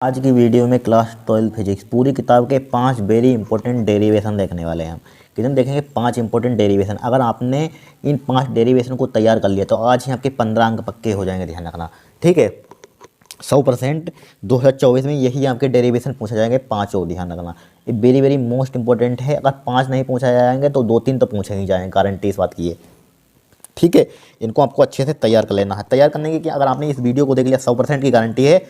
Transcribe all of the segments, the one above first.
आज की वीडियो में क्लास 12 फिजिक्स पूरी किताब के 5 वेरी इंपॉर्टेंट डेरिवेशन देखने वाले हैं हम। कितने देखेंगे? 5 इंपॉर्टेंट डेरिवेशन। अगर आपने इन 5 डेरिवेशन को तैयार कर लिया तो आज ही आपके 15 अंक पक्के हो जाएंगे, ध्यान रखना, ठीक है। 100% 2024 में यही आपके डेरिवेशन पूछे जाएंगे, 5 और, ध्यान रखना। ये वेरी वेरी मोस्ट इंपॉर्टेंट है। अगर 5 नहीं पूछा जाएंगे तो 2-3 तो पूछे ही जाएंगे, गारंटी इस बात की है, ठीक है। इनको आपको अच्छे से तैयार कर लेना है। तैयार करने की, कि अगर आपने इस वीडियो को देख लिया 100% की गारंटी है,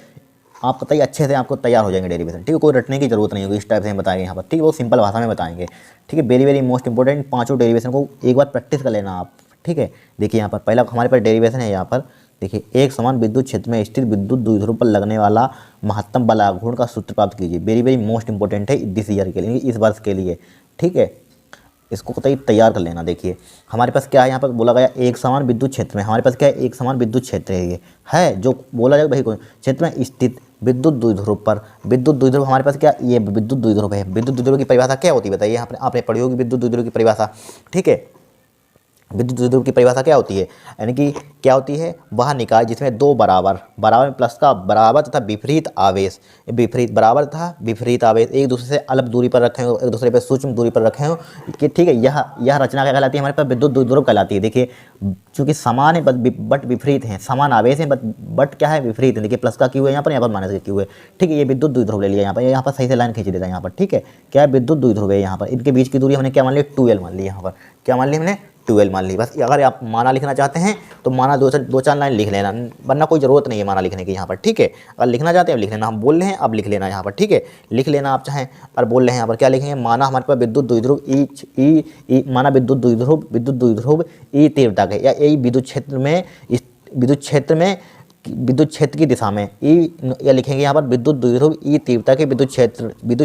आप पता ही अच्छे से आपको तैयार हो जाएंगे डेरिवेशन, ठीक है। कोई रटने की जरूरत नहीं होगी, इस टाइप से हम बताएंगे यहाँ पर, ठीक है। वो सिंपल भाषा में बताएंगे, ठीक है। Very very most important 5 derivation को एक बार प्रैक्टिस कर लेना आप, ठीक है। देखिए यहाँ पर पहला हमारे पास डेरिवेशन है। यहाँ पर देखिए, एक समान विद्युत क्षेत्र में स्थित विद्युत द्विध्रुव पर लगने वाला महत्तम बल आघूर्ण का सूत्र प्राप्त कीजिए। वेरी वेरी मोस्ट इंपॉर्टेंट है दिस ईयर के लिए, इस वर्ष के लिए, ठीक है। इसको कतई तैयार कर लेना। देखिए हमारे पास क्या है, यहाँ पर बोला गया एक समान विद्युत क्षेत्र में, हमारे पास क्या है, एक समान विद्युत क्षेत्र है। ये है जो बोला जाए, भाई क्षेत्र में स्थित विद्युत द्विध्रुव पर, विद्युत द्विध्रुव हमारे पास क्या, ये विद्युत द्विध्रुव है। विद्युत द्विध्रुव की परिभाषा क्या होती है बताइए? यहाँ पर आपने पढ़ी होगी विद्युत द्विध्रुव की परिभाषा, ठीक है। विद्युत द्विध्रुव की परिभाषा क्या होती है, यानी कि क्या होती है, वह निकाय जिसमें दो बराबर बराबर में प्लस का बराबर तथा विपरीत आवेश, विपरीत बराबर तथा विपरीत आवेश एक दूसरे से अलग दूरी पर रखे हो, एक दूसरे पर सूक्ष्म दूरी पर रखे हो, कि ठीक है। यह रचना क्या कहलाती है, हमारे पास विद्युत द्विध्रुव कहलाती है। देखिए चूंकि समान है बट विपरीत है, समान आवेश है बट क्या है, विपरीत है। देखिए प्लस का क्यू है यहाँ पर माइनस का क्यू है, ठीक है। ये विद्युत द्विध्रुव ले लिया यहाँ पर सही से लाइन खींच देता है यहाँ पर, ठीक है। क्या है, विद्युत द्विध्रुव है। यहाँ पर इनके बीच की दूरी हमने क्या मान ली, 12 मान ली। यहाँ पर क्या मान ली हमने, 12 मान ली। बस अगर आप माना लिखना चाहते हैं तो माना दो चार लाइन लिख लेना, वरना कोई ज़रूरत नहीं है माना लिखने की यहाँ पर, ठीक है। अगर लिखना चाहते हैं लिख लेना, हम बोल रहे हैं अब लिख लेना यहाँ पर, ठीक है। लिख लेना आप चाहें, और बोल रहे हैं यहाँ पर क्या लिखेंगे, माना हमारे पास विद्युत द्विध्रुव ई माना विद्युत द्विध्रुव ई तीव्रता के, या ई विद्युत क्षेत्र की दिशा में ई, या लिखेंगे यहाँ पर विद्युत द्विध्रुव ई तीव्रता के विद्युत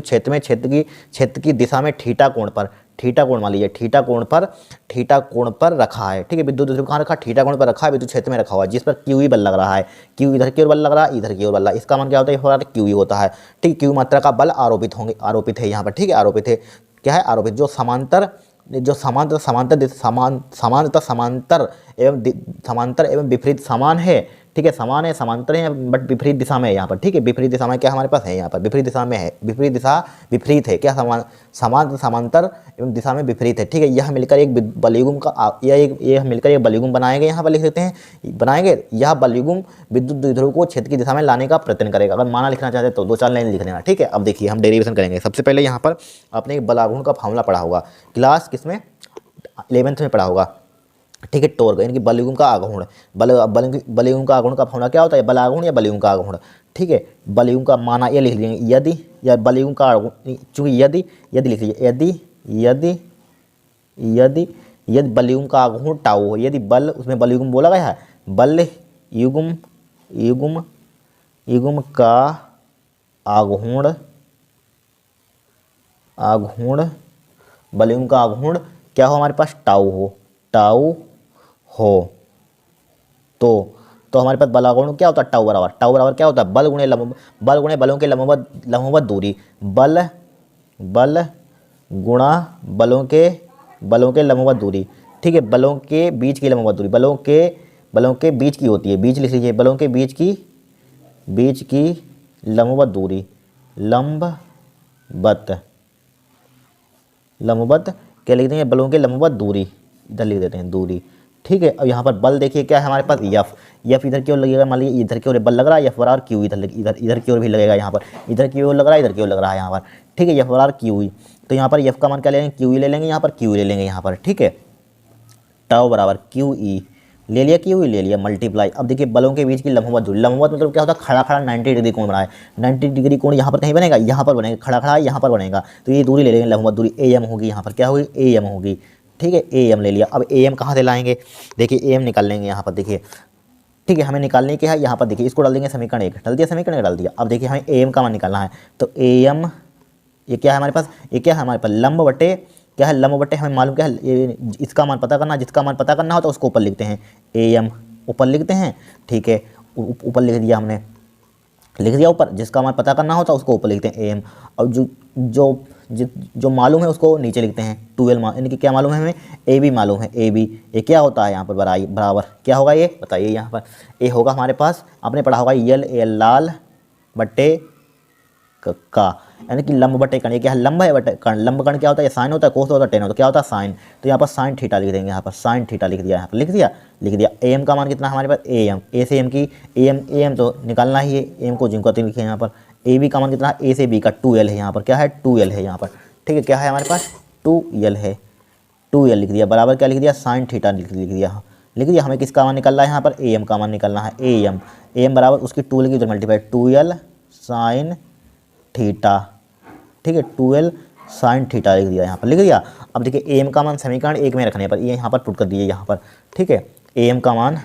क्षेत्र में क्षेत्र की दिशा में थीटा कोण मान लीजिए, थीटा कोण पर रखा है, ठीक है। विद्युत द्विध्रुव कहाँ रखा, थीटा कोण पर रखा है, विद्युत क्षेत्र में रखा हुआ है, जिस पर क्यू ई बल लग रहा है। क्यू इधर की ओर बल लग रहा है, इधर की ओर बल लग रहा है। इसका मान क्या होता है, क्यू ई होता है, ठीक। क्यू मात्रा का बल आरोपित है यहाँ पर, ठीक है। आरोपित है, क्या है, आरोपित। जो समांतर एवं विपरीत समान है, ठीक है। समान है, समांतर है, बट विपरीत दिशा में है यहाँ पर, ठीक है। विपरीत दिशा में क्या हमारे पास है, यहाँ पर विपरीत दिशा में है, विपरीत है, क्या समांतर एवं दिशा में विपरीत है, ठीक है। यह मिलकर एक बलयुग्म का यह मिलकर एक बलयुग्म बनाएंगे, यहाँ पर लिख देते हैं, बनाएंगे। यह बलयुग्म विद्युत द्विध्रुव को क्षेत्र की दिशा में लाने का प्रयत्न करेगा। अगर माना लिखना चाहते तो 2-4 लाइन लिख लेना, ठीक है। अब देखिए हम डेरिवेशन करेंगे। सबसे पहले यहाँ पर आपने एक बल आघूर्ण का फॉर्मूला पढ़ा होगा, क्लास किसमें, 11th में पढ़ा होगा, ठीक है। टॉर्क यानी कि बलयुग्म का आघूर्ण, बलयुग्म का आघूर्ण का फॉर्मूला क्या होता है, बल आघूर्ण या बलयुग्म का आघूर्ण, ठीक है। बलयुग्म का माना ये लिख लेंगे, यदि, या बलयुग्म का आघूर्ण, चूंकि यदि लिख लीजिए, यदि बलयुग्म का आघूर्ण टाउ हो, यदि बल, उसमें बलयुग्म बोला गया है, बल युग्म का आघूर्ण बलयुग्म का आघूर्ण क्या हो, हमारे पास टाउ हो तो हमारे पास बल आघूर्ण क्या होता है, टाउ बराबर क्या होता है, बल गुणे बलों के लंबवत दूरी, बल गुणा बलों के लंबवत दूरी, ठीक है। बलों के बीच की लंबवत दूरी, बलों के बीच की होती है, बीच लिख लीजिए, बलों के बीच की लंबवत दूरी, लंबवत क्या लिख देंगे, बलों के लंबवत दूरी, इधर लिख देते हैं दूरी, ठीक है। अब यहाँ पर बल देखिए क्या है हमारे पास, एफ इधर की ओर लगेगा, मान लीजिए इधर की ओर बल लग रहा है, एफ बराबर क्यू इधर की ओर भी लगेगा, यहाँ पर इधर की ओर लग रहा है, इधर की ओर लग रहा है यहाँ पर, ठीक है। एफ बराबर क्यू, तो यहाँ पर एफ का मान क्या ले लेंगे, क्यू ले लेंगे, यहाँ पर क्यू ले लेंगे यहाँ पर, ठीक है। टाउ बराबर क्यू ई ले लिया, क्यू ले लिया, मल्टीप्लाई। अब देखिए बलों के बीच की लंबवत दूरी, लंबवत मतलब क्या होता है, खड़ा 90 डिग्री कोण बनाए, 90 डिग्री कोण यहाँ पर कहीं बनेगा, यहाँ पर बनेगा, खड़ा यहाँ पर बनेगा, तो ये दूरी ले लेंगे, लंबवत दूरी AM होगी, यहाँ पर क्या होगी, AM होगी, ठीक है। AM ले लिया। अब AM कहाँ से लाएंगे, देखिए AM निकाल लेंगे यहाँ पर, देखिए, ठीक है। हमें निकालने के है यहाँ पर, देखिए इसको डाल देंगे, समीकरण 1 डाल दिया, समीकरण 1 डाल दिया। अब देखिए हमें AM का मान निकालना है, तो AM ये क्या है हमारे पास, ये क्या है हमारे पास, लंब बटे हमें मालूम क्या है, इसका मान पता करना, जिसका मान पता करना हो तो उसको ऊपर लिखते हैं, AM ऊपर लिखते हैं, ठीक है। ऊपर लिख दिया हमने, लिख दिया ऊपर, जिसका मान पता करना होता है उसको ऊपर लिखते हैं AM, और जो मालूम है उसको नीचे लिखते हैं 12, यानी कि क्या मालूम है हमें, AB मालूम है, AB ये क्या होता है यहाँ पर, बराबर क्या होगा ये बताइए। यहाँ पर ए होगा हमारे पास, आपने पढ़ा होगा, यल लाल बट्टे का, यानी कि लंब बटे कर्ण। ये क्या है, लंब है बटे कर्ण। लंब कर्ण क्या होता है, साइन होता है, कोस होता है, टेन होता है, क्या होता है साइन। तो यहाँ पर साइन थीटा लिख देंगे, यहाँ पर साइन थीटा लिख दिया, यहाँ पर लिख दिया। ए एम का मान कितना हमारे पास, ए एम, ए से एम की ए एम तो निकालना ही है, एम को जिनको तीन लिखे यहाँ पर। ए बी का मान कितना, ए से बी का 2l है, यहाँ पर क्या है 2l है यहाँ पर, ठीक है। क्या है हमारे पास 2l है, 2l लिख दिया, बराबर क्या लिख दिया, साइन थीटा लिख दिया। हमें किसका मान निकलना है यहाँ पर, ए एम का मान निकलना है, ए एम बराबर उसकी 2l की उधर मल्टीप्लाई 2l साइन थीटा, ठीक है, 2l साइन थीटा लिख दिया, यहाँ पर लिख दिया। अब देखिए ए एम का मान समीकरण 1 में रखने पर ये यहाँ पर पुट कर दिए यहाँ पर, ठीक है। ए एम का मान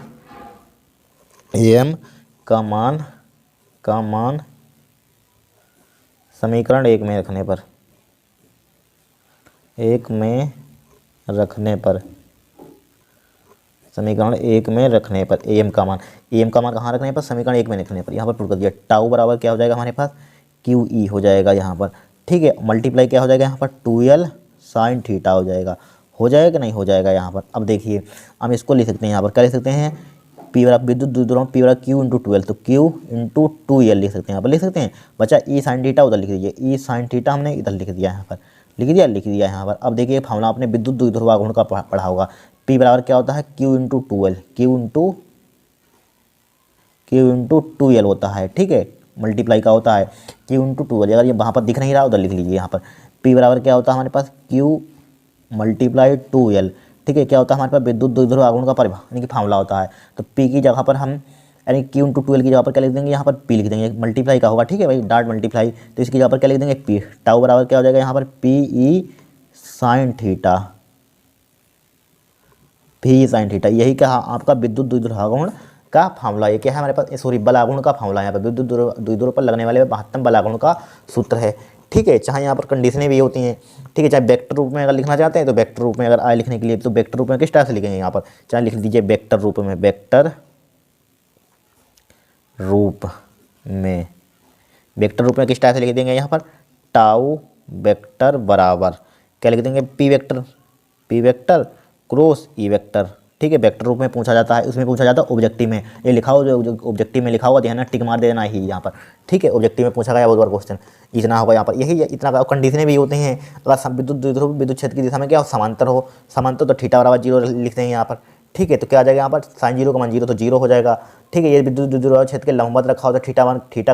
समीकरण 1 में रखने पर, समीकरण 1 में रखने पर ए एम का मान कहाँ रखने पर, समीकरण 1 में रखने पर यहाँ पर पुट कर दिया। टाउ बराबर क्या हो जाएगा हमारे पास, क्यू ई हो जाएगा यहाँ पर, ठीक है। मल्टीप्लाई क्या हो जाएगा यहाँ पर, 2l साइन थीटा हो जाएगा कि नहीं हो जाएगा यहाँ पर। अब देखिए हम इसको लिख सकते हैं, यहाँ पर क्या लिख सकते हैं, पी बराबर विद्युत द्विध्रुव पी बराबर क्यू इंटू 12, तो क्यू इंटू 2l लिख सकते हैं, यहाँ पर लिख सकते हैं। बचा ई साइन थीटा उधर लिख दीजिए, ई साइन थीटा हमने इधर लिख दिया, यहाँ पर लिख दिया यहाँ पर। अब देखिए फॉर्मूला आपने विद्युत द्विध्रुव आघूर्ण का पढ़ा होगा, पी बराबर क्या होता है, Q into 2l, Q into 2l होता है, ठीक है। मल्टीप्लाई का होता है क्यू इंटू 2l, अगर ये वहाँ पर दिख नहीं रहा उधर लिख लीजिए यहाँ पर। पी बराबर क्या होता है हमारे पास, क्यू मल्टीप्लाई 2l, ठीक है। क्या होता है हमारे पास, विद्युत द्विध्रुव आघूर्ण का परिभाग यानी कि फार्मूला होता है। तो पी की जगह पर हम यानी क्यू इंटू 2l की जगह पर क्या लिख देंगे, यहाँ पर पी लिख देंगे, मल्टीप्लाई का होगा, ठीक है भाई, डॉट मल्टीप्लाई। तो इसकी जगह पर क्या लिख देंगे, पी। टाउ बराबर क्या हो जाएगा यहाँ पर, पी ई साइन थीटा, यही क्या आपका विद्युत द्विध्रुव आघूर्ण का फार्मूला। ये क्या है हमारे पास, सॉरी बल आघूर्ण का फार्मूला, यहाँ पर विद्युत द्विध्रुव पर लगने वाले महत्तम बल आघूर्ण का सूत्र है, ठीक है। चाहे यहाँ पर कंडीशनें भी होती हैं, ठीक है। चाहे वेक्टर रूप में अगर लिखना चाहते हैं तो वेक्टर रूप में, अगर आए लिखने के लिए तो वेक्टर रूप में किस तरह से लिखेंगे, यहाँ पर चाहे लिख दीजिए वेक्टर रूप में, वेक्टर रूप में किस तरह से लिख देंगे यहाँ पर, टाउ वेक्टर बराबर क्या लिख देंगे, P vector cross E vector, ठीक है। वेक्टर रूप में पूछा जाता है, उसमें पूछा जाता है ऑब्जेक्टिव में, ये लिखा हो जो ऑब्जेक्टिव में लिखा हुआ ध्यान टिक मार देना ही यहाँ पर, ठीक है। ऑब्जेक्टिव में पूछा गया बहुत बार क्वेश्चन इतना होगा यहाँ पर, यही इतना कंडीशनें भी होती हैं। अगर विद्युत क्षेत्र की दिशा में क्या हो, समांतर तो थीटा बराबर 0 लिखते हैं यहाँ पर, ठीक है। तो क्या आ जाएगा यहाँ पर, साइन 0 का मान 0 तो 0 हो जाएगा, ठीक है। ये विद्युत द्विध्रुव क्षेत्र के लंबवत रखा हो तो थीटा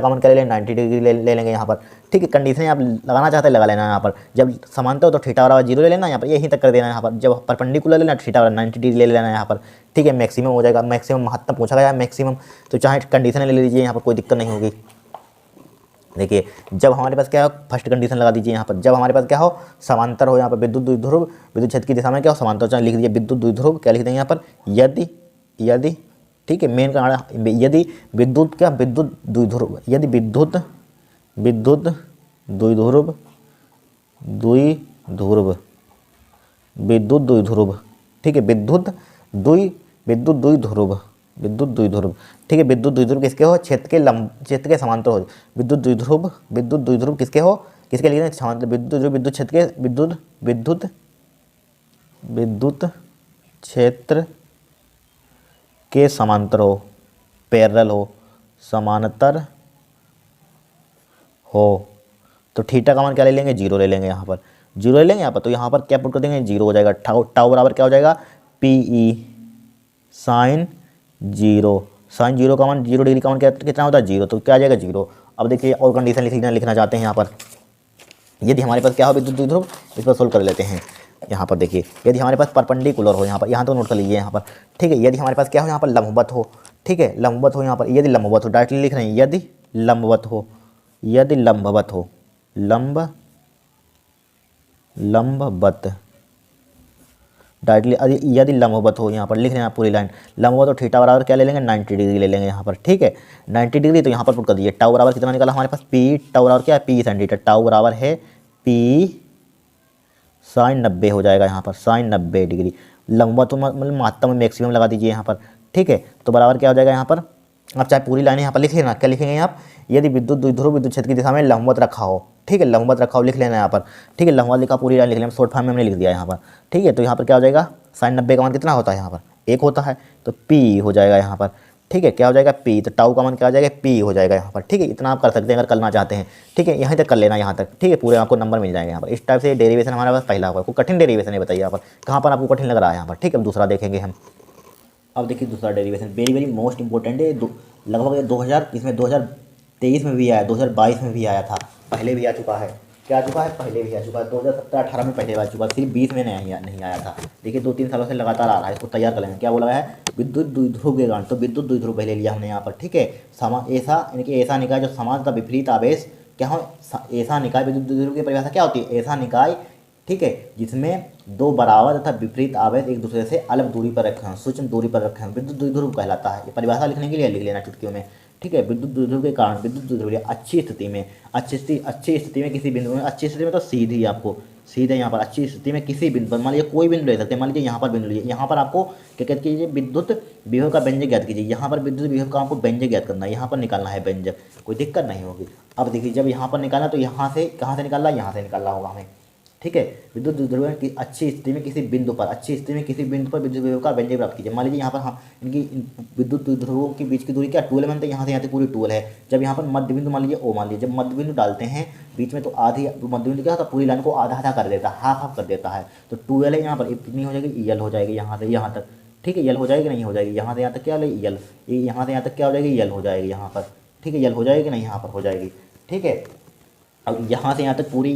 का मान क्या ले लेंगे, 90 डिग्री ले लेंगे यहाँ पर, ठीक है। कंडीशन आप लगाना चाहते हैं लगा लेना यहाँ पर, जब समांतर हो तो थीटा बराबर 0 ले लेना यहाँ पर, यहीं तक कर देना यहाँ पर। जब परपेंडिकुलर लेना थीटा बराबर 90 डिग्री ले लेना यहाँ पर, ठीक है। मैक्सिमम हो जाएगा, मैक्सिमम महत्तम पूछा गया है, मैक्सिमम तो चाहे कंडीशन ले लीजिए यहाँ पर, कोई दिक्कत नहीं होगी। देखिए जब हमारे पास क्या हो, फर्स्ट कंडीशन लगा दीजिए यहाँ पर, जब हमारे पास क्या हो, समांतर हो, यहाँ पर विद्युत द्विध्रुव विद्युत क्षेत्र की दिशा में क्या हो, समांतर, चाहे लिख दीजिए विद्युत द्विध्रुव, क्या लिख देंगे यहाँ पर, यदि ठीक है, मेन का यदि विद्युत द्विध्रुव ठीक है, विद्युत द्विध्रुव, ठीक है। विद्युत द्विध्रुव किसके हो, क्षेत्र के समांतर हो। विद्युत द्विध्रुव किसके हो, किसके लिए समांतर, विद्युत क्षेत्र के समांतर हो, पैरेलल हो, समांतर हो। तो थीटा का मान क्या ले लेंगे, 0 ले लेंगे यहाँ पर, 0 ले लेंगे यहाँ पर। तो यहाँ पर क्या पुट कर देंगे, 0 हो जाएगा। टाउ बराबर क्या हो जाएगा, पी ई साइन 0 का मान 0 डिग्री का मान कितना होता है, 0, तो क्या आ जाएगा 0। अब देखिए और कंडीशन लिखना चाहते हैं यहाँ पर, यदि हमारे पास क्या हो विद्युत द्विध्रुव, इस पर सोल्व कर लेते हैं। यहाँ पर देखिए यदि हमारे पास परपेंडिकुलर हो, यहाँ पर यहाँ तो नोट कर लीजिए यहाँ पर, ठीक है। यदि हमारे पास क्या हो, यहाँ पर लंबवत हो, ठीक है, लंबवत हो, यहाँ पर यदि लंबवत हो, डायरेक्टली लिख रहे हैं, यदि लंबवत हो, लंबवत डायरेक्टली यदि लंबवत हो, यहाँ पर लिख रहे हैं पूरी लाइन, लंबवत हो, थीटा बराबर क्या ले लेंगे, 90 डिग्री ले लेंगे यहाँ पर, ठीक है। 90 डिग्री तो यहाँ पर पुट कर दीजिए। टाउ बराबर कितना निकला हमारे पास, पी, टाउ बराबर क्या है, पी साइन थीटा, टाउ बराबर है पी साइन 90 हो जाएगा यहाँ पर, साइन 90 डिग्री। लंबवत तो मतलब महत्तम में मैक्सिमम लगा दीजिए यहाँ पर, ठीक है। तो बराबर क्या हो जाएगा यहाँ पर, आप चाहे पूरी लाइन यहाँ पर लिख लेना, क्या लिखेंगे आप, यदि विद्युत द्विध्रुव विद्युत क्षेत्र की दिशा में लंबवत रखा हो, ठीक है, लंबवत रखा हो लिख लेना यहाँ पर, ठीक है। लंबवत लिखा, पूरी लाइन लिख लेना, शॉर्ट फॉर्म में हमने लिख दिया यहाँ पर, ठीक है। तो यहाँ पर क्या हो जाएगा, साइन 90 का मान कितना होता है यहाँ पर, 1 होता है, तो पी हो जाएगा यहाँ पर, ठीक है, क्या हो जाएगा पी, तो टाउ का मान क्या हो जाएगा पी हो जाएगा यहाँ पर। ठीक है, इतना आप कर सकते हैं अगर करना चाहते हैं। ठीक है, यहाँ तक कर लेना यहाँ तक। ठीक है, पूरे आपको नंबर मिल जाएंगे यहाँ पर। इस टाइप से डेरिवेशन हमारे पास पहला होगा। कोई कठिन डेरिवेशन है बताइए यहाँ पर, कहाँ पर आपको कठिन लग रहा है यहाँ पर। ठीक है, अब दूसरा देखेंगे हम। अब देखिए दूसरा derivation very very most important है। लगभग 2000 इसमें 2023 में भी आया, 2022 में भी आया था, पहले भी आ चुका है। क्या आ चुका है, पहले भी आ चुका है। 2017-18 में पहले आ चुका है, सिर्फ 20 में नहीं आया था। देखिए 2-3 सालों से लगातार आ रहा है। इसको तैयार कर लेंगे। क्या बोला है, विद्युत द्विध्रुव के कारण, तो विद्युत द्विध्रुव पहले लिया हमने यहाँ पर। ठीक है, ऐसा यानी कि ऐसा निकाय जो समान तथा विपरीत आवेश क्या हो, ऐसा निकाय, विद्युत द्विध्रुव की परिभाषा क्या होती है, ऐसा निकाय, ठीक है, जिसमें दो बराबर तथा विपरीत आवेश एक दूसरे से अलग दूरी पर रखे हैं, सूक्ष्म दूरी पर रखे हैं, विद्युत द्विध्रुव कहलाता है। ये परिभाषा लिखने के लिए लिख लेना चुटकियों में। ठीक है, विद्युत द्विध्रुव के कारण, विद्युत द्विध्रुव अच्छी स्थिति में, अच्छी स्थिति में किसी बिंदु में, अच्छी स्थिति में तो सीधी आपको सीधे यहाँ पर अच्छी स्थिति में किसी बिंदु पर, मान लीजिए कोई बिंदु ले सकते हैं, मान लीजिए यहाँ पर बिंदु लीजिए, यहाँ पर आपको क्या कहते कीजिए, विद्युत विभव का व्यंजक ज्ञात कीजिए। यहाँ पर विद्युत विभव का आपको व्यंजक ज्ञात करना है, यहाँ पर निकालना है व्यंजक, कोई दिक्कत नहीं होगी। अब देखिए जब यहाँ पर निकालना तो यहाँ से कहाँ से निकालना, यहाँ से निकालना होगा हमें। ठीक है, विद्युत द्विध्रुव की अच्छी स्थिति में किसी बिंदु पर, अच्छी स्थिति में किसी बिंदु पर विद्युत विभव का व्यंजक प्राप्त कीजिए। मान लीजिए यहाँ पर हम इनकी विद्युत द्विध्रुवों के बीच की दूरी क्या 12 मानते हैं, यहाँ से यहाँ तक पूरी 12 है। जब यहाँ पर मध्य बिंदु मान लीजिए ओ मान लीजिए, जब मध्य बिंदु डालते हैं बीच में तो आधी मध्य बिंदु क्या होता है, पूरी लाइन को आधा आधा कर देता है, हाफ कर देता है। तो 12 है यहाँ पर, कितनी हो जाएगी, यल हो जाएगी यहाँ से यहाँ तक। ठीक है, यल हो जाएगी नहीं हो जाएगी, यहाँ से यहाँ तक क्या हो जाएगी यल, ये यहाँ से यहाँ तक क्या हो जाएगी यल हो जाएगी यहाँ पर। ठीक है, यल हो जाएगी नहीं, यहाँ पर हो जाएगी। ठीक है, अब यहाँ से यहाँ तक पूरी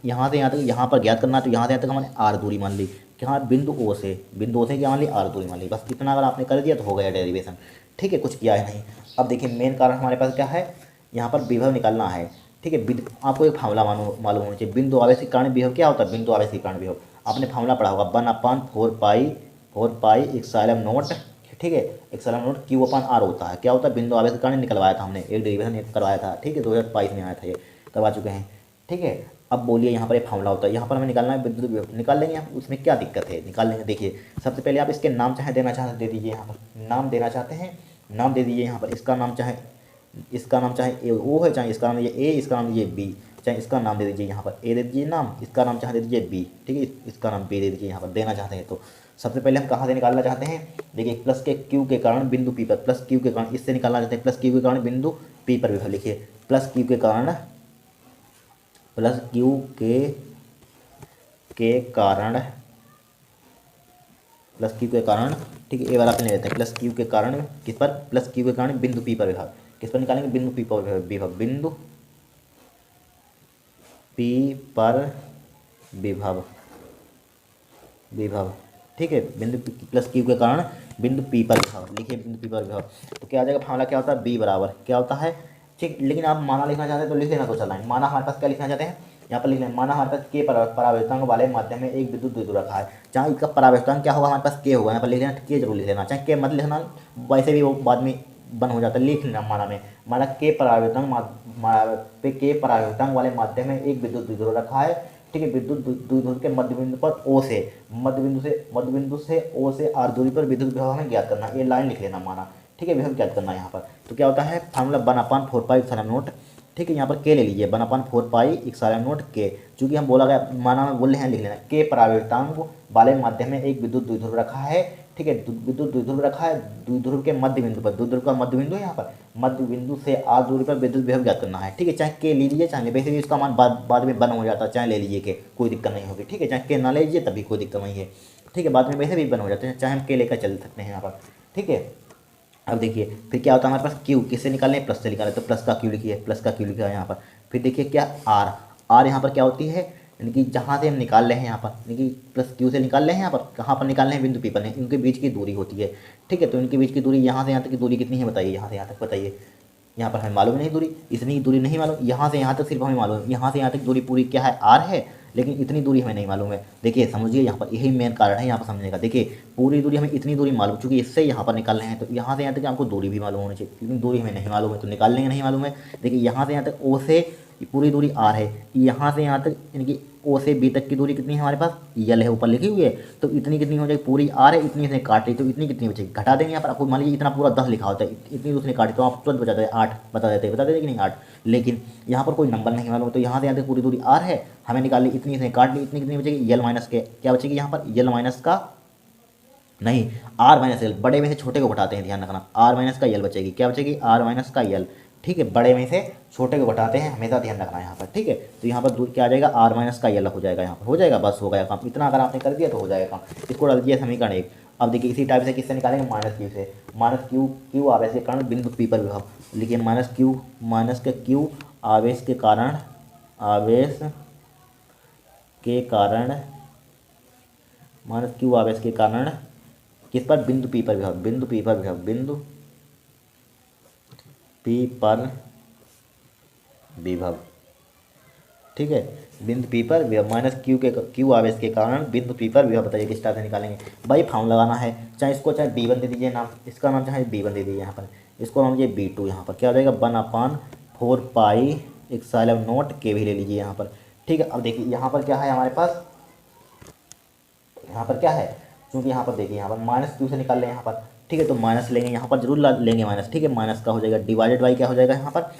यहाँ से यहाँ तक यहाँ पर ज्ञात करना, तो यहाँ से यहाँ तक हमने आर दूरी मान ली, क्या बिंदु ओ से क्या मान ली, आर दूरी मान ली। बस इतना अगर आपने कर दिया तो हो गया डेरिवेशन। ठीक है, कुछ किया है नहीं। अब देखिए मेन कारण हमारे पास क्या है, यहाँ पर विभव निकालना है। ठीक है, आपको एक फार्मूला मालूम होना चाहिए, बिंदु आवेश के कारण विभव क्या होता है, बिंदु आवेश के कारण विभव आपने फार्मूला पढ़ा होगा, 1/4 पाई एप्सिलॉन नॉट। ठीक है, एप्सिलॉन नॉट Q/R होता है। क्या होता है, बिंदु आवेश के कारण निकलवाया था हमने, एक डेरिवेशन करवाया था। ठीक है, 2022 में आया था, ये करवा चुके हैं। ठीक है, अब बोलिए यहाँ पर एक फार्मूला होता है, यहाँ पर हमें निकालना है विद्युत विभव, निकाल लेंगे हम, उसमें क्या दिक्कत है, निकाल लेंगे। देखिए सबसे पहले आप इसके नाम चाहे देना चाहते दे दीजिए, यहाँ पर नाम देना चाहते हैं नाम दे दीजिए। यहाँ पर इसका नाम चाहे ओ है, चाहे इसका नाम दीजिए ए, इसका नाम दीजिए बी, चाहे इसका नाम दे दीजिए यहाँ पर ए दे दीजिए नाम, इसका नाम चाहे दे दीजिए बी। ठीक है, इसका नाम बी दे दीजिए यहाँ पर देना चाहते हैं। तो सबसे पहले हम कहाँ से निकालना चाहते हैं, देखिए प्लस के क्यू के कारण बिंदु पी पर, प्लस क्यू के कारण इससे निकालना चाहते हैं, प्लस क्यू के कारण बिंदु पी पर विभव लिखिए, प्लस क्यू के कारण ठीक है, ये वाला अपने लेते हैं, प्लस क्यू के कारण किस पर, प्लस क्यू के कारण बिंदु पी पर विभव, किस पर निकालेंगे, बिंदु पी पर विभव, बिंदु पी पर विभव। ठीक है, बिंदु प्लस क्यू के कारण बिंदु पी पर विभव लिखिए, बिंदु पी पर विभव। तो क्या आ जाएगा, फार्मूला क्या होता है, बी बराबर क्या होता है। ठीक, लेकिन आप माना लिखना चाहते हैं तो लिख लेना, तो चलना है। माना हमारे पास क्या लिखना चाहते हैं, यहाँ पर लिख लें, माना हमारे पास के परावर्तनांक वाले माध्यम में एक विद्युत द्विध्रुव रखा है, जहाँ इसका परावर्तनांक क्या होगा, हमारे पास के होगा, यहाँ पर लिख लेना, के जरूर लिख लेना, चाहे के मत लिखना, वैसे भी वो बाद में बन हो जाता है, लिख लेना माना में, माना के परावर्तनांक वाले माध्यम में एक विद्युत द्विध्रुव रखा है। ठीक है, विद्युत द्विध्रुव के मध्य बिंदु पर मध्य बिंदु से ओ से आर दूरी पर विद्युत विभव हमें ज्ञात करना, ये लाइन लिख लेना माना। ठीक है, विभव ज्ञात करना है यहाँ पर। तो क्या होता है, फार्मूला 1/4 पाई एप्सिलॉन नॉट। ठीक है, यहाँ पर के ले लीजिए, 1/4 पाई एप्सिलॉन नॉट के, चूँकि हम बोला गया माना में बोल रहे हैं, लिख लेना, के परावर्तनांक वाले माध्यम में एक विद्युत द्विध्रुव रखा है। ठीक है, विद्युत द्विध्रुव रखा है, द्विध्रुव के मध्य बिंदु पर, द्विध्रुव का मध्य बिंदु है यहाँ पर, मध्य बिंदु से आर दूरी पर विद्युत विभव ज्ञात करना है। ठीक है, चाहे के ले लीजिए चाहे, वैसे भी इसका मान बाद में बन हो जाता है, चाहे ले लीजिए के, कोई दिक्कत नहीं होगी। ठीक है, चाहे के ना ले लीजिए तभी कोई दिक्कत नहीं है। ठीक है, बाद में वैसे भी बन हो जाते हैं, चाहे हम के लेकर चल सकते हैं यहाँ पर। ठीक है, अब देखिए फिर क्या होता है हमारे पास, क्यू किससे निकालने, प्लस से निकालें, तो प्लस का क्यू लिखिए, प्लस का क्यू लिखा है यहाँ पर। फिर देखिए क्या आर यहाँ पर क्या होती है, यानी कि जहाँ से हम निकाल रहे हैं यहाँ पर, यानी कि प्लस क्यू से निकाल रहे हैं यहाँ पर, कहाँ पर निकाल रहे हैं, बिंदु पी पर, इनके बीच की दूरी होती है। ठीक है, तो इनके बीच की दूरी यहाँ से यहाँ तक की दूरी कितनी है बताइए, यहाँ से यहाँ तक बताइए, यहाँ पर हमें मालूम नहीं दूरी, इतनी दूरी नहीं मालूम, यहाँ से यहाँ तक सिर्फ हमें मालूम है, यहाँ से यहाँ तक दूरी पूरी क्या है, आर है, लेकिन इतनी दूरी हमें नहीं मालूम है। देखिए समझिए यहाँ पर यही मेन कारण है यहाँ पर समझने का। देखिए पूरी दूरी हमें इतनी दूरी मालूम, चूँकि इससे यहाँ पर निकाल रहे हैं तो यहाँ से यहाँ तक आपको दूरी भी मालूम होनी चाहिए, लेकिन दूरी हमें नहीं मालूम है तो निकालने का नहीं मालूम है। देखिए यहाँ से यहाँ तक ओ से पूरी दूरी आर है, यहाँ से यहाँ तक यानी कि ओ से बी तक की दूरी कितनी है हमारे पास, यल है ऊपर लिखी हुई है, तो इतनी कितनी हो जाएगी, पूरी आर है, इतनी इसने काट ली तो इतनी कितनी बचेगी, घटा देंगे यहाँ पर। आपको मान लीजिए इतना पूरा 10 लिखा होता है, इतनी उसने काटी तो आप तुरंत बता देते 8 बता देते कि नहीं 8, लेकिन यहाँ पर कोई नंबर नहीं मालूम, तो यहाँ से यहाँ तक पूरी दूरी आर है, हमें निकाल ली, इतनी इसने काट ली, इतनी कितनी बचेगी, यल माइनस के क्या बचेगी यहाँ पर, यल माइनस का नहीं, आर माइनस एल, बड़े में से छोटे को घटाते हैं, ध्यान रखना, आर माइनस का यल बचेगी, क्या बचेगी, आर माइनस का यल, ठीक है, बड़े में से छोटे को घटाते हैं, हमेशा ध्यान रखना यहाँ पर, ठीक है। तो यहाँ पर दूर क्या आ जाएगा, आर माइनस का यल हो जाएगा, यहाँ पर हो जाएगा, बस हो गया काम, इतना अगर आपने कर दिया तो हो जाएगा काम। इसको डाल दिया समीकरण 1। अब देखिए इसी टाइप से किससे निकालेंगे, माइनस क्यू से, माइनस क्यू, क्यू आवेश के कारण बिंदु पी पर विभव, लिखिए माइनस क्यू, माइनस के क्यू आवेश के कारण, आवेश के कारण, माइनस क्यू आवेश के कारण किस पर, बिंदु पी पर विभव, बिंदु पी पर विभव, बिंदु पी पर विभव, ठीक है, बिंदु पी पर विभव, माइनस क्यू के, क्यू आवेश के कारण बिंदु पी पर विभव, बताइए किस टाइप से निकालेंगे भाई, फॉर्मूला लगाना है, चाहे इसको चाहे B1 दे दीजिए नाम, इसका नाम चाहे B1 दे दीजिए यहाँ पर, इसको नाम दीजिए B2, यहाँ पर क्या हो जाएगा 1/4 पाई एप्सिलॉन नॉट के भी ले लीजिए यहाँ पर, ठीक है। अब देखिए यहाँ पर क्या है हमारे पास, यहाँ पर क्या है, क्योंकि यहाँ पर देखिए यहाँ पर माइनस क्यू से निकाल लें यहाँ पर, ठीक है, तो माइनस लेंगे यहाँ पर, जरूर लेंगे माइनस, ठीक है, माइनस का हो जाएगा डिवाइडेड बाई क्या हो जाएगा यहाँ पर,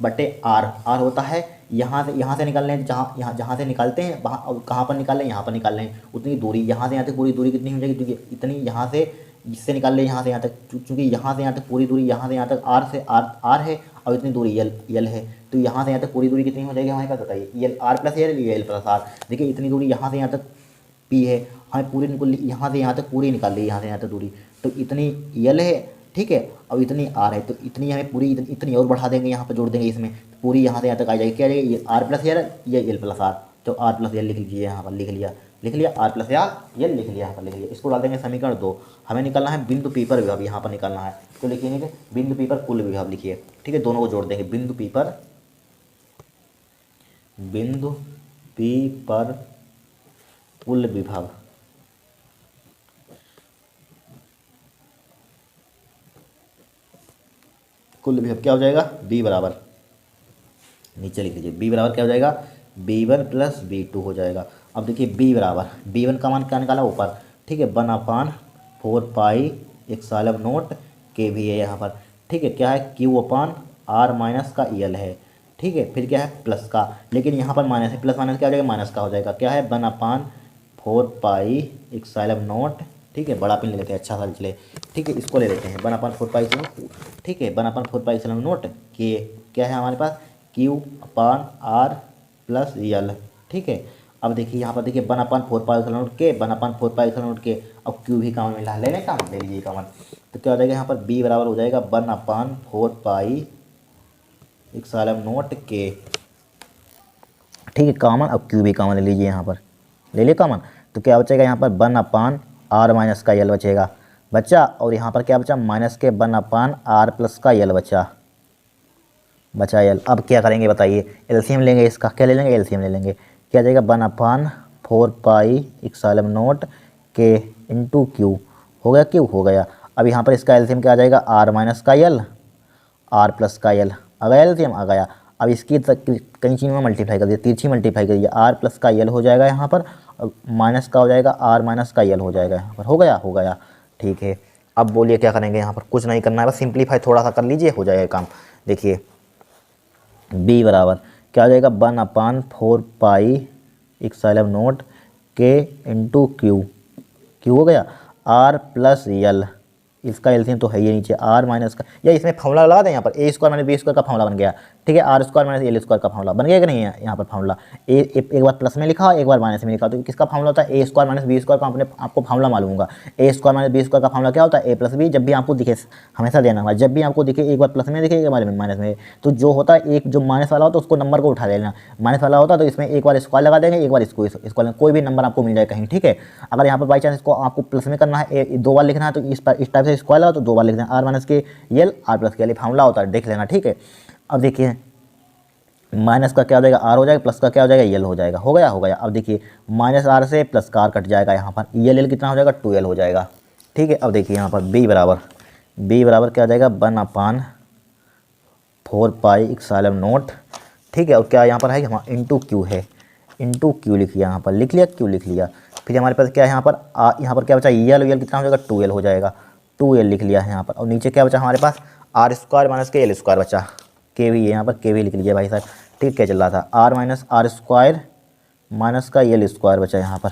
बटे आर, आर होता है यहाँ से निकाल लें, जहाँ से निकालते हैं वहाँ, कहाँ पर निकाल लें, यहाँ पर निकाल लें, उतनी दूरी यहाँ से यहाँ तक पूरी दूरी कितनी हो जाएगी, क्योंकि इतनी यहाँ से इससे निकाल लें यहाँ से यहाँ तक, क्योंकि यहाँ से यहाँ तक पूरी दूरी, यहाँ से यहाँ तक आर से आर है, और इतनी दूरी यल है, तो यहाँ से यहाँ तक पूरी दूरी कितनी हो जाएगी हमारे पास, बताइए, L R plus L plus R, देखिए इतनी दूरी यहाँ से यहाँ तक पी है, हमें पूरी यहाँ से यहाँ तक पूरी निकाल ली, यहाँ से यहाँ तक दूरी, तो इतनी यल है, ठीक है, और इतनी आर है, तो इतनी हमें पूरी इतनी और बढ़ा देंगे, यहाँ पर जोड़ देंगे इसमें, पूरी यहाँ से यहाँ तक आ जाएगी, क्या आ जाएगी, ये आर प्लस एल, ये एल प्लस आर, तो आर प्लस एल लिख लीजिए यहाँ पर, लिख लिया आर प्लस एल लिख लिया यहाँ पर, लिख लिया। इसको डाल देंगे समीकरण 2। हमें निकालना है बिंदु पी पर विभव, यहाँ पर निकालना है, तो लिखिए बिंदु पी पर कुल विभव लिखिए, ठीक है, दोनों को जोड़ देंगे, बिंदु पी पर कुल विभव, कुल विभव क्या हो जाएगा, बी बराबर, नीचे लिख लीजिए, बी बराबर क्या हो जाएगा, B1 प्लस B2 हो जाएगा। अब देखिए बी बराबर, B1 का मान क्या निकाला ऊपर, ठीक है, 1/4 पाई एप्सिलॉन नॉट के भी है यहाँ पर, ठीक है, क्या है, Q अपान R माइनस का EL है, ठीक है, फिर क्या है प्लस का, लेकिन यहाँ पर माइनस है, प्लस माइनस क्या हो जाएगा, माइनस का हो जाएगा, क्या है 1/4 पाई एप्सिलॉन नॉट, ठीक है, बड़ा पिन ले लेते हैं, अच्छा सा चले, ठीक है, इसको ले लेते हैं 1/4 पाई, ठीक है, 1/4 पाई एप्सिलॉन नॉट के, क्या है हमारे पास, Q अपान R प्लस यल, ठीक है। अब देखिए यहाँ पर देखिए 1/4 पाई एप्सिलॉन नॉट के, 1/4 पाई एप्सिलॉन नॉट के, अब Q भी कॉमन मिला, ले लें कॉमन, ले लीजिए कॉमन, तो क्या हो जाएगा यहाँ पर B बराबर हो जाएगा 1/4 पाई एप्सिलॉन नॉट के, ठीक है, कॉमन, अब Q भी कॉमन ले लीजिए यहाँ पर, ले लिए कॉमन, तो क्या बचेगा यहाँ पर 1/R माइनस का यल बचा, और यहाँ पर क्या बचा, माइनस के 1/R प्लस का यल बचा यल। अब क्या करेंगे बताइए, एलसीएम लेंगे इसका, क्या ले लेंगे, एलसीएम ले लेंगे, क्या जाएगा 1/4 पाई एप्सिलॉन नॉट के इंटू क्यू, हो गया क्यू, हो गया। अब यहाँ पर इसका एलसीएम क्या आ जाएगा, आर माइनस का यल, आर प्लस का यल, आ गया एलसीएम, आ गया। अब इसकी कहीं चीज़ में मल्टीप्लाई कर दिया, तिरछी मल्टीप्लाई करिए, आर प्लस का यल हो जाएगा यहाँ पर, माइनस का हो जाएगा आर माइनस का यल हो जाएगा यहाँ पर, हो गया, ठीक है। अब बोलिए क्या करेंगे, यहाँ पर कुछ नहीं करना है, बस सिंप्लीफाई थोड़ा सा कर लीजिए, हो जाएगा काम। देखिए बी बराबर क्या हो जाएगा 1/4 पाई एप्सिलॉन नॉट के इंटू क्यू, हो गया, आर प्लस यल, इसका एलसीएम तो है ही नीचे, आर माइनस का, या इसमें फॉर्मूला लगा दें यहाँ पर, A square minus B square का फॉर्मूला बन गया, ठीक है, R square minus L square का फॉर्मूला बन गया कि नहीं है यहाँ पर फॉर्मूला, एक बार प्लस में लिखा एक बार माइनस में लिखा, तो किसका फॉर्मूला होता है, ए स्क्वायर माइनस बी स्क्वायर का, अपने आपको फॉर्मूला मालूम होगा, ए स्क्वायर माइनस बी स्क्वायर का फॉर्मूला क्या होता है, ए प्लस बी, जब भी आपको दिखे हमेशा देना होगा, जब भी आपको दिखे एक बार प्लस में दिखे एक बार माइनस में, तो जो होता है एक जो माइनस वाला होता है उसको नंबर को उठा लेना, माइनस वाला होता है तो इसमें एक बार स्क्वायर लगा देंगे, एक बार इसको स्क्वायर, कोई भी नंबर आपको मिल जाए कहीं, ठीक है। अगर यहाँ पर बाई चांस इसको आपको प्लस में करना है, 2 बार लिखना है, तो इस टाइप से स्क्वायर लगा तो 2 बार लिखना है, आर माइनस के यल, आर प्लस के यल, फॉर्मूला होता है, देख लेना, ठीक है। अब देखिए माइनस का क्या हो जाएगा, आर हो जाएगा, प्लस का क्या हो जाएगा, यल हो जाएगा, हो गया। अब देखिए माइनस आर से प्लस का आर कट जाएगा, यहाँ पर यल कितना हो जाएगा, 2l हो जाएगा, ठीक है। अब देखिए यहाँ पर बी बराबर क्या हो जाएगा 1/4 पाई एप्सिलॉन नॉट, ठीक है, और क्या यहाँ पर है हमारा इंटू क्यू है, इंटू क्यू लिख लिया यहाँ पर, लिख लिया क्यू लिख लिया, फिर हमारे पास क्या है यहाँ पर क्या बचा, यल कितना हो जाएगा, 2l हो जाएगा, 2l लिख लिया है यहाँ पर, और नीचे क्या बचा हमारे पास, आर स्क्वायर माइनस के एल स्क्वायर बचा, के भी यहाँ पर के भी लिख लीजिए भाई साहब, ठीक, क्या चल रहा था, R minus R square minus का एल स्क्वायर बचा यहाँ पर,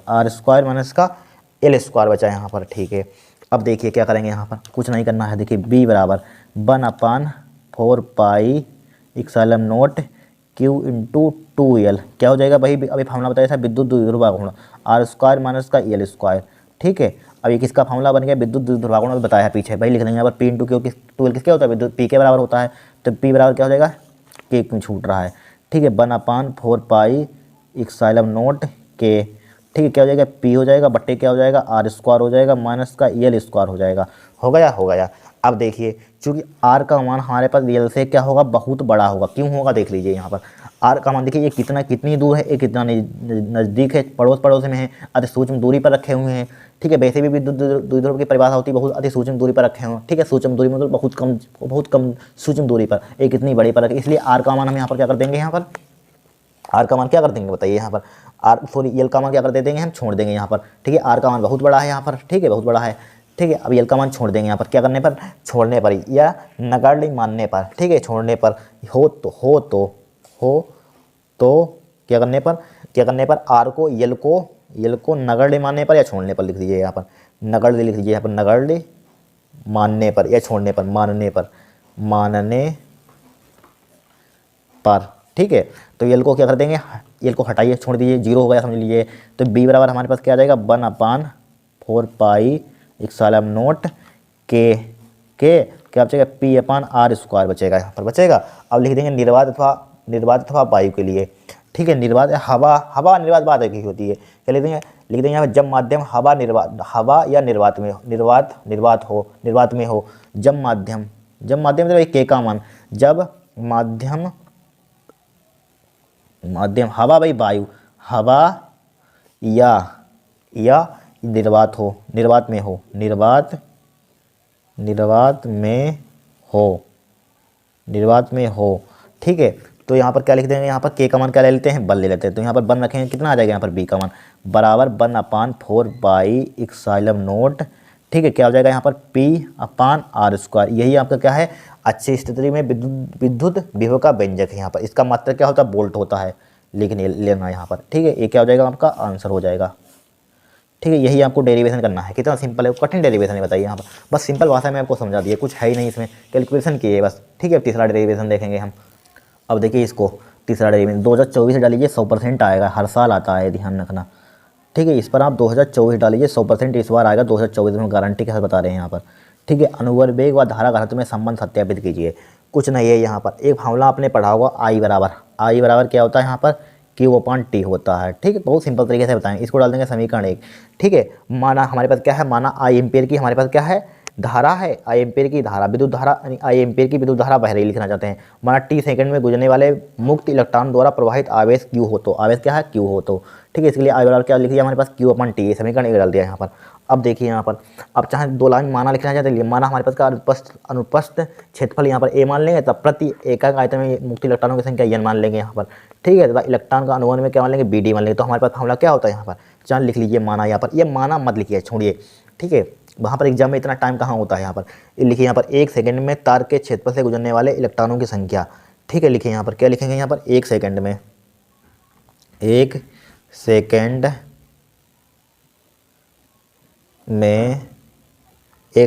आर स्क्वायर माइनस का एल स्क्वायर बचा यहाँ पर, ठीक है। अब देखिए क्या करेंगे यहाँ पर, कुछ नहीं करना है। देखिए बी बराबर 1/4 पाई इक्साइलम नोट क्यू इंटू 2L क्या हो जाएगा भाई, अभी फार्मूला बताया था विद्युत द्विध्रुवागुण आर स्क्वायर माइनस का एल स्क्वायर, ठीक है। अब ये किसका फार्मूला बन गया, विद्युत द्विध्रुवागुण बताया है पीछे, भाई लिख लेंगे यहाँ पर पी इंटू क्यू, 2L किसके होता है, विद्युत पी के बराबर होता है, तो पी बराबर क्या हो जाएगा, के क्यों छूट रहा है, ठीक है। 1/4 पाई इक्साइलम नोट के, ठीक है, क्या हो जाएगा, पी हो जाएगा बट्टे क्या हो जाएगा, आर स्क्वायर हो जाएगा माइनस का एल स्क्वायर हो जाएगा। हो गया, हो गया। अब देखिए चूंकि आर का मान हमारे पास एल से क्या होगा, बहुत बड़ा होगा, क्यों होगा देख लीजिए यहाँ पर। आर का मान देखिए ये कितनी दूर है, ये कितना नज़दीक है, पड़ोस में है, अति सूक्ष्म दूरी पर रखे हुए हैं, ठीक है। वैसे भी विद्युत द्विध्रुव की परिभाषा होती है बहुत अति सूक्ष्म दूरी पर रखे हुए, ठीक है। सूक्ष्म दूरी मतलब बहुत कम सूक्ष्म दूरी पर, एक इतनी बड़ी पर रखे, इसलिए आर का मान हम यहाँ पर क्या कर देंगे, यहाँ पर आर का मान क्या कर देंगे बताइए, यहाँ पर आर सॉरी एल का मान क्या कर दे देंगे, हम छोड़ देंगे यहाँ पर, ठीक है। आर का मान बहुत बड़ा है यहाँ पर, ठीक है, बहुत बड़ा है, ठीक है। अब एल का मान छोड़ देंगे यहाँ पर, क्या करने पर, छोड़ने पर या नगण्य मानने पर, ठीक है, छोड़ने पर हो तो क्या करने पर आर को एल को नगण्य मानने पर या छोड़ने पर लिख दीजिए यहाँ पर, नगण्य लिख दीजिए यहाँ पर, नगण्य मानने पर या छोड़ने पर, मानने पर, ठीक है। तो एल को क्या कर देंगे, एल को हटाइए, छोड़ दीजिए, जीरो हो गया समझ लीजिए। तो बी बराबर हमारे पास क्या आ जाएगा, 1/4 पाई इक्साइलम नोट के क्या बचेगा, पी अपान आर स्क्वायर बचेगा, यहाँ पर बचेगा। अब लिख देंगे निर्वात अथवा वायु के लिए, ठीक है। निर्वात हवा निर्वात बात की होती है, क्या लिख देंगे यहाँ पर, जब माध्यम हवा या निर्वात में हो, जब माध्यम मतलब के का मान, जब माध्यम हवा भाई वायु, हवा या निर्वात में हो, ठीक है। तो यहाँ पर क्या लिख देंगे, यहाँ पर के का मान क्या ले लेते हैं, बल ले लेते हैं, तो यहाँ पर बल रखेंगे, कितना आ जाएगा यहाँ पर बी का मान बराबर 1/4 पाई इक्साइलम नोट, ठीक है, क्या हो जाएगा यहाँ पर पी अपान आर स्क्वायर। यही आपका क्या है, अच्छी स्थिति में विद्युत विभव का व्यंजक है। यहाँ पर इसका मात्रक क्या होता है, वोल्ट होता है, लेकिन लेना यहाँ पर, ठीक है। ये क्या हो जाएगा, आपका आंसर हो जाएगा, ठीक है। यही आपको डेरिवेशन करना है, कितना सिंपल है, कठिन डेरिवेशन है बताइए यहाँ पर, बस सिंपल भाषा में आपको समझा दिए, कुछ है ही नहीं इसमें, कैलकुलेशन की है बस, ठीक है। तीसरा डेरिवेशन देखेंगे हम। अब देखिए इसको, तीसरा डेरिवेशन 2024 डालीजिए 100% आएगा, हर साल आता है, ध्यान रखना, ठीक है। इस पर आप 2024 डालीजिए 100% इस बार आएगा 2024 में, गारंटी के साथ बता रहे हैं यहाँ पर, ठीक है। अनुवर्त वेग व धारा घनत्व में संबंध सत्यापित कीजिए, कुछ नहीं है यहाँ पर, एक फार्मूला आपने पढ़ा होगा, आई बराबर क्या होता है यहाँ पर, Q/T होता है, ठीक है। बहुत सिंपल तरीके से बताएंगे, इसको डाल देंगे समीकरण 1, ठीक है। माना हमारे पास क्या है, माना आई एम्पियर की हमारे पास क्या है, धारा है, आई एम्पियर की धारा, विद्युत धारा, आई एम्पियर की विद्युत धारा बह रही लिखना चाहते हैं। माना t सेकंड में गुजरने वाले मुक्त इलेक्ट्रॉन द्वारा प्रवाहित आवेश Q हो तो, आवेश क्या है, Q हो तो, ठीक है। इसके लिए आई बराबर क्या लिख दिया हमारे पास, Q/T, समीकरण 1 डाल दिया यहाँ पर। अब देखिए यहाँ पर, अब चाहे 2 लाइन माना लिखना चाहते हैं, माना हमारे पास का अनुप्रस्थ क्षेत्रफल यहाँ पर A मान लेंगे, तब प्रति एकांक आयतन में मुक्त इलेक्ट्रॉनों की संख्या N मान लेंगे यहाँ पर, ठीक है। तथा इलेक्ट्रॉन का अनुवन में क्या मान लेंगे, BD मान लेंगे। तो हमारे पास फार्मूला क्या होता है यहाँ पर, चाहे लिख लीजिए माना, यहाँ पर ये माना मत लिखिए, छोड़िए, ठीक है। वहाँ पर एग्जाम में इतना टाइम कहाँ होता है, यहाँ पर लिखिए, यहाँ पर 1 सेकंड में तार के क्षेत्रफल से गुजरने वाले इलेक्ट्रॉनों की संख्या, ठीक है। लिखिए यहाँ पर, क्या लिखेंगे यहाँ पर, 1 सेकंड में 1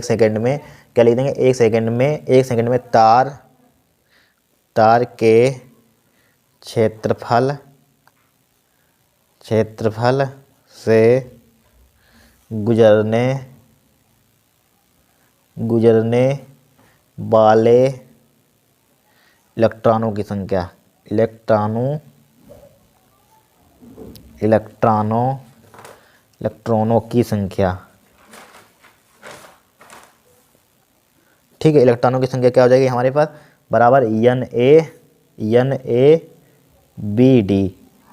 सेकंड में क्या लिख देंगे, 1 सेकंड में तार के क्षेत्रफल से गुजरने वाले इलेक्ट्रॉनों की संख्या, इलेक्ट्रॉनों की संख्या, ठीक है। इलेक्ट्रॉनों की संख्या क्या हो जाएगी हमारे पास, बराबर NaBD,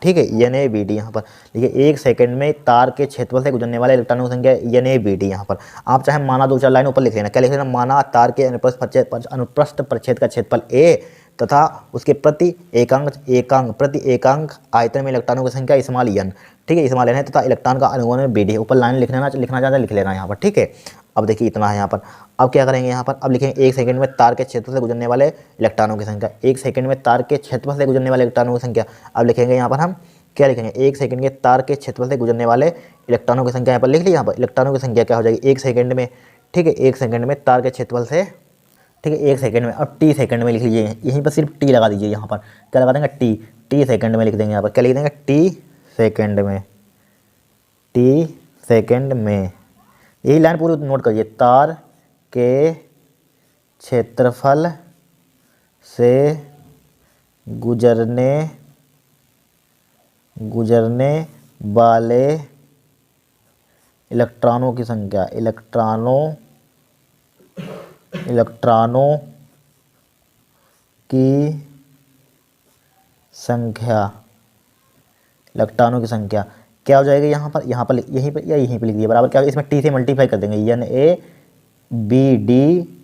ठीक है, NaBD यहाँ पर देखिए, 1 सेकंड में तार के क्षेत्रफल से गुजरने वाले इलेक्ट्रॉनों की संख्या NaBD। यहाँ पर आप चाहे माना 2-4 लाइन ऊपर लिख लेना, क्या लिख लेना, माना तार के अनुप्रस्थ परिच्छेद का क्षेत्रफल A तथा उसके प्रति एकांक आयतन में इलेक्ट्रॉनों की संख्या स्मॉल n, ठीक है, स्मॉल n है, तथा इलेक्ट्रॉन का अनुवन में BD, ऊपर लाइन लिखना चाहता है लिख लेना यहाँ पर, ठीक है। अब देखिए इतना है यहाँ पर। अब क्या करेंगे यहाँ पर, अब लिखेंगे 1 सेकंड में तार के क्षेत्रफल से गुजरने वाले इलेक्ट्रॉनों की संख्या, 1 सेकंड में तार के क्षेत्रफल से गुजरने वाले इलेक्ट्रॉनों की संख्या। अब लिखेंगे यहाँ पर हम क्या लिखेंगे, 1 सेकंड के तार के क्षेत्रफल से गुजरने वाले इलेक्ट्रॉनों की संख्या यहाँ पर लिख ली। यहाँ पर इलेक्ट्रॉनों की संख्या क्या हो जाएगी 1 सेकंड में, ठीक है, 1 सेकंड में तार के क्षेत्रफल से, ठीक है, 1 सेकंड में। अब टी सेकंड में लिख लीजिए, यहीं पर सिर्फ टी लगा दीजिए। यहाँ पर क्या लगा देंगे, टी सेकंड में लिख देंगे। यहाँ पर क्या लिख देंगे, टी सेकंड में, टी सेकंड में। यही लाइन पूरी नोट करिए, तार के क्षेत्रफल से गुजरने वाले इलेक्ट्रॉनों की संख्या, इलेक्ट्रॉनों की संख्या क्या हो जाएगी यहाँ पर यहीं पर या यहीं पर लिख दिया बराबर। क्या इसमें टी से मल्टीप्लाई कर देंगे, NaBD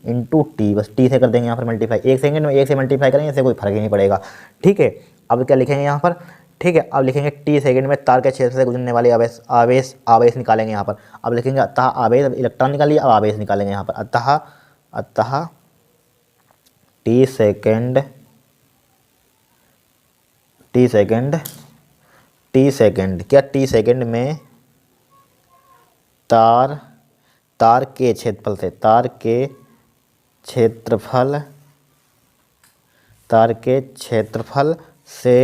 इंटू टी, बस टी से कर देंगे यहाँ पर मल्टीप्लाई। 1 सेकंड में 1 से मल्टीप्लाई करेंगे, इससे कोई फर्क ही नहीं पड़ेगा, ठीक है। अब क्या लिखेंगे यहाँ पर, ठीक है, अब लिखेंगे टी सेकंड में तार के क्षेत्र से गुजरने वाले आवेश निकालेंगे यहाँ पर। अब लिखेंगे अतः आवेश, इलेक्ट्रॉन निकालिए, अब आवेश निकालेंगे यहाँ पर। अतः टी सेकंड क्या, टी सेकंड में तार के क्षेत्रफल से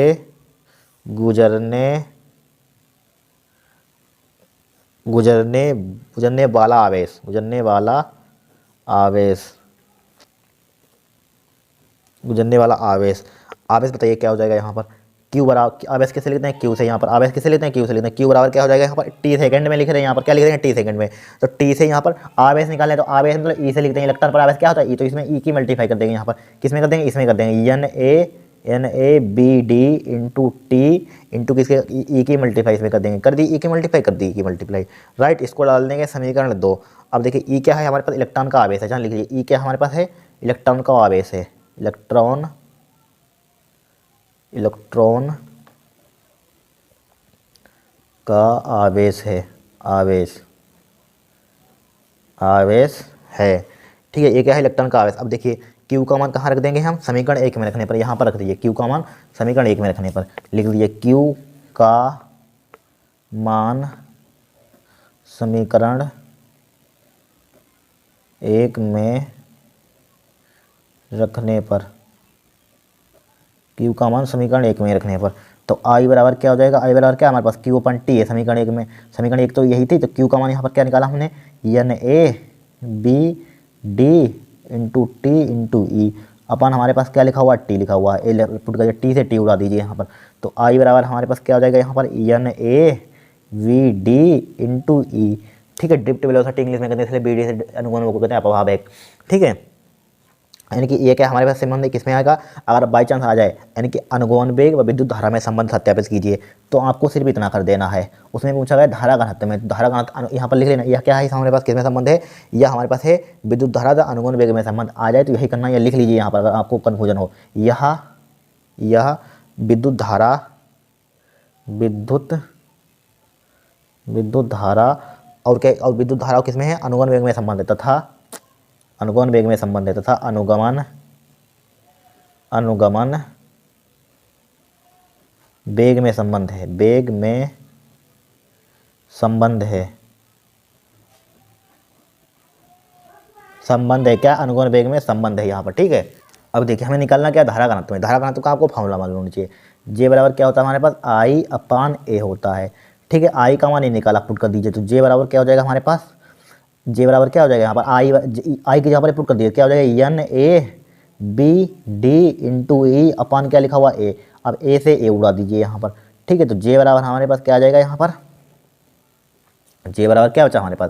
गुजरने वाला आवेश बताइए क्या हो जाएगा यहाँ पर। क्यू बराबर, आवेश किसे लिखते हैं, क्यू से। यहाँ पर आवेश किसे लेते हैं, क्यू से लेते हैं। क्यू बराबर क्या हो जाएगा यहाँ पर, टी सेकंड में लिख रहे हैं, यहाँ पर क्या लिख रहे हैं, टी सेकंड में। तो टी से यहाँ पर आवेश निकालें तो आवेश मतलब ई से लिखते हैं। इलेक्ट्रॉन पर आवेश क्या होता है, ई, तो इसमें ई की मल्टीप्लाई कर देंगे यहाँ पर। किस में कर देंगे, इसमें कर देंगे, NaBD इंटू टी इंटू किसके, ई की मल्टीप्लाई इसमें कर देंगे। कर दी ई की मल्टीप्लाई, राइट। इसको डाल देंगे समीकरण 2। अब देखिए ई क्या है हमारे पास, इलेक्ट्रॉन का आवेश है। जहाँ लिख लीजिए ई क्या हमारे पास है, इलेक्ट्रॉन का आवेश है। इलेक्ट्रॉन का आवेश है, ठीक है। ये क्या है, इलेक्ट्रॉन का आवेश। अब देखिए क्यू का मान कहाँ रख देंगे हम, समीकरण 1 में रखने पर। यहाँ पर रख दीजिए क्यू का मान, समीकरण 1 में रखने पर लिख दीजिए क्यू का मान समीकरण 1 में रखने पर, क्यू का मान समीकरण 1 में रखने पर। तो आई बराबर क्या हो जाएगा, आई बराबर क्या हमारे पास, क्यू अपन टी है समीकरण 1 में। समीकरण 1 तो यही थी, तो क्यू का मान यहाँ पर क्या निकाला हमने, NaBD इंटू टी इंटू ई। अपन हमारे पास क्या लिखा हुआ, टी लिखा हुआ है। ए पुट कर टी से टी उड़ा दीजिए यहाँ पर। तो आई बराबर हमारे पास क्या हो जाएगा यहाँ पर, NaVD इंटू ई, ठीक है। ड्रिफ्ट वेलोसिटी इंग्लिश में कहते हैं, इसलिए BD से अनुगमन को कहते हैं अपवाह वेग, ठीक है। यानी कि ये क्या हमारे पास संबंध है, किसमें आएगा, अगर बाई चांस आ जाए, यानी कि अनुगमन वेग व विद्युत धारा में संबंध सत्यापित कीजिए, तो आपको सिर्फ इतना कर देना है। उसमें पूछा गया धारा घनत्व में, धारा घनत्व यहाँ पर लिख लेना। यह क्या है, हमारे पास किसमें संबंध है, यह हमारे पास है विद्युत धारा व अनुगमन वेग में संबंध आ जाए तो यही करना, यह लिख लीजिए यहाँ पर अगर आपको कन्फ्यूजन हो। यह विद्युत धारा और क्या, और विद्युत धारा किसमें है, अनुगमन वेग में संबंध है, तथा अनुगमन वेग में संबंध है, तथा अनुगमन वेग में संबंध है, वेग में संबंध है क्या, अनुगमन वेग में संबंध है यहाँ पर, ठीक है। अब देखिए हमें निकालना क्या, धारा घनत्व में। धारा घनत्व का आपको फॉर्मूला मालूम होना चाहिए। जे बराबर क्या होता है हमारे पास, I/A होता है, ठीक है। आई का मान नहीं निकाला, पुट कर दीजिए, तो जे बराबर क्या हो जाएगा हमारे पास, जे बराबर क्या हो जाएगा यहाँ पर, आई की जगह पर पुट कर दीजिए, क्या हो जाएगा, NaBD इंटू ई अपान क्या लिखा हुआ ए। अब ए से ए उड़ा दीजिए यहाँ पर, ठीक है। तो जे बराबर हमारे पास क्या आ जाएगा यहाँ पर, जे बराबर क्या बचा हमारे पास,